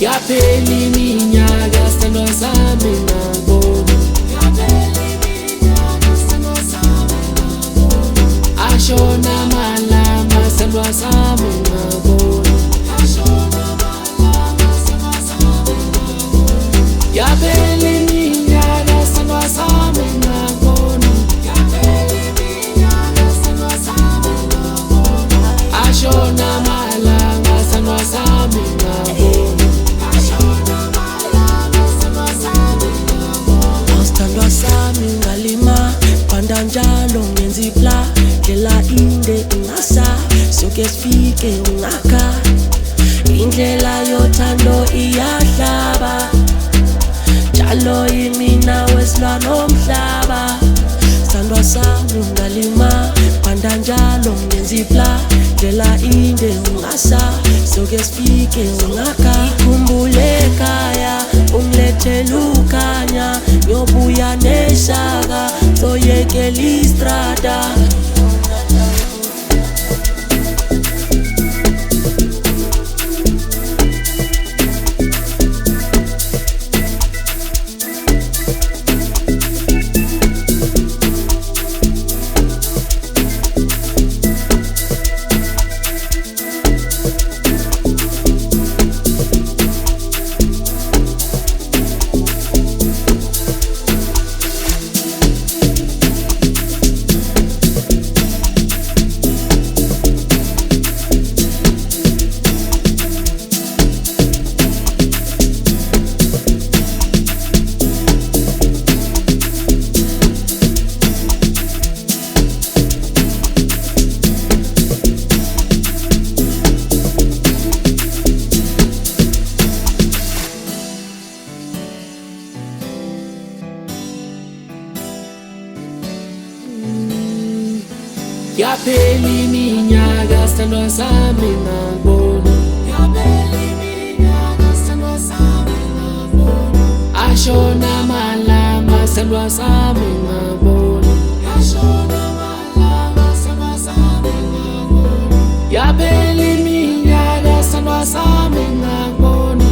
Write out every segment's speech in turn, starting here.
yaphela iminyaka sithandwa sami ngabona, ashona malanga sithandwa sami ngabona, yaphela iminyaka sithandwa sami ngabona, ashona malanga sithandwa sami ngabona. Awusithandwa sami ngalima phanda njalo ngenza ipla ndlela inde ungasa soke sifike ungakha indlela yothando iyahlaba njalo yimina wesilwa nomhlaba. Sithandwa sami ngalima phanda njalo ngenza ipla ndlela inde ungasa soke sifike ungakha ikhumbule ekhaya ungilethela ukhanya ngiyobuya neshaka soyekela istrada. Yaphela iminyaka sithandwa sami ngabona, ashona malanga sithandwa sami ngabona, yaphela iminyaka sithandwa sami ngabona,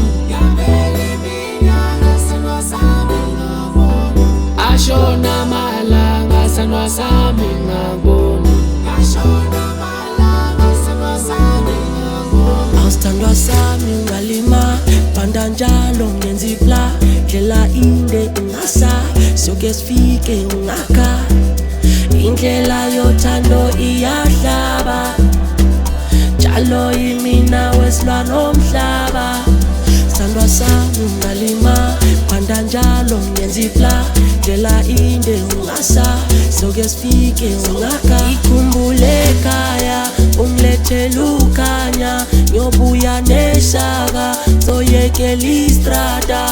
ashona malanga sithandwa sami ngabona. Awusithandwa sami ngalima phanda njalo ngenza ipla ndlela inde ungasa soke sifike ungakha indlela yothando iyahlaba njalo yimina wesilwa nomhlaba. Sithandwa sami ngalima phanda njalo ngenza ipla ndlela inde ungasa soke sifike ungakha ikhumbule ekhaya ungilethela ukhanya ngiyobuya neshaka soyekela istrada.